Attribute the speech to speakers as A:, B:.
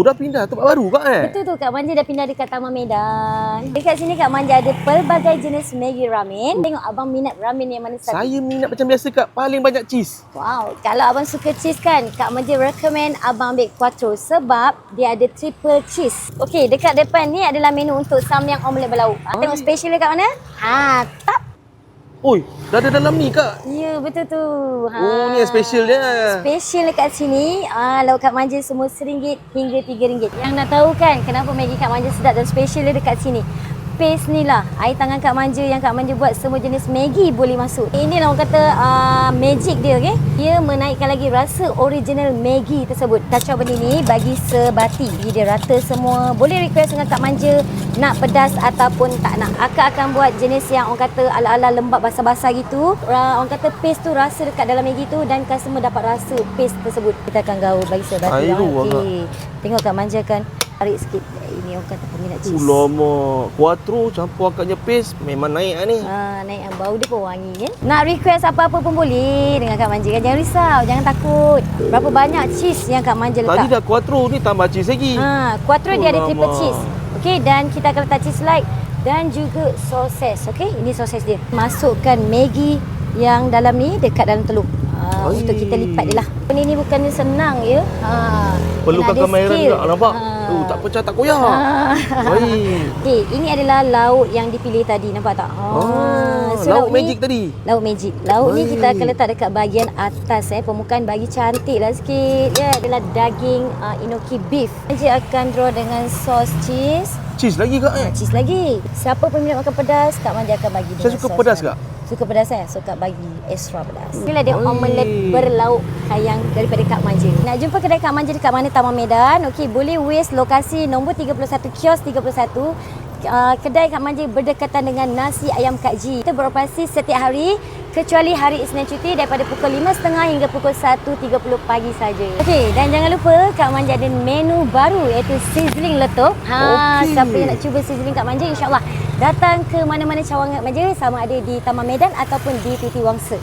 A: Oh, dah pindah tempat baru Kak
B: Betul tu, Kak Manja dah pindah dekat Taman Medan. Dekat sini Kak Manja ada pelbagai jenis Maggi ramen. Tengok abang minat ramen yang mana satu?
A: Saya minat macam biasa Kak, paling banyak cheese.
B: Wow, kalau abang suka cheese kan, Kak Manja recommend abang ambil Quattro sebab dia ada triple cheese. Okey, dekat depan ni adalah menu untuk samyang omelette berlauk. Tengok special dia kat mana? Tak.
A: Oi, dah ada dalam ni Kak.
B: Ya, betul tu.
A: Oh, ni yang special dia.
B: Special dekat sini, lauk Kak Manja semua RM1 hingga RM3. Yang nak tahu kan kenapa Maggi Kak Manja sedap dan special dia dekat sini? Paste ni lah, air tangan Kak Manja yang Kak Manja buat, semua jenis Maggi boleh masuk. Ini lah orang kata magic dia, okey. Dia menaikkan lagi rasa original Maggi tersebut. Kacau benda ni bagi sebati. Jadi dia rata semua. Boleh request dengan Kak Manja nak pedas ataupun tak nak. Akak akan buat jenis yang orang kata ala-ala lembab basah-basah gitu. Orang kata paste tu rasa dekat dalam Maggi tu dan customer dapat rasa paste tersebut. Kita akan gaul bagi sebati. Okey. Tengok Kak Manja kan tarik sikit. Ini orang kata peminat cheese.
A: Lama. Quattro campur agaknya paste memang naik lah ni.
B: Naik bau dia pun wangi kan. Nak request apa-apa pun boleh dengan Kak Manja kan. Jangan risau, jangan takut. Berapa banyak cheese yang Kak Manja letak.
A: Tadi dah Quattro ni tambah cheese lagi.
B: Quattro dia ada triple cheese. Okey, dan kita akan letak cheese light dan juga sosis. Okey, ini sosis dia. Masukkan Maggi yang dalam ni dekat dalam telur. Untuk kita lipat dia lah. Ini bukannya senang ya.
A: Perlukan kamera juga nampak. Tak pecah tak koyak.
B: Okey, ini adalah lauk yang dipilih tadi, nampak tak?
A: So lauk magic tadi.
B: Lauk magic. Lauk ni kita akan letak dekat bahagian atas permukaan bagi cantiklah sikit. Dia adalah daging enoki beef. Dia akan draw dengan sos cheese.
A: Cheese lagi Kak
B: Cheese lagi. Siapa peminat makan pedas, Kak Manja akan bagi dengan
A: Saya suka pedas Kak.
B: Suka pedas Suka bagi extra pedas. Inilah dia omelette berlauk ayam daripada Kak Manja. Nak jumpa kedai Kak Manja dekat mana? Taman Medan. Okey, boleh waste lokasi nombor 31, kios 31. Kedai Kak Manja berdekatan dengan nasi ayam Kak Ji. Kita beroperasi setiap hari kecuali hari Isnin cuti daripada pukul 5.30 hingga pukul 1.30 pagi saja. Okey, dan jangan lupa Kak Manja ada menu baru iaitu sizzling letup. Siapa yang nak cuba sizzling Kak Manja, insya-Allah datang ke mana-mana cawangan Kak Manja, sama ada di Taman Medan ataupun di Titi Wangsa.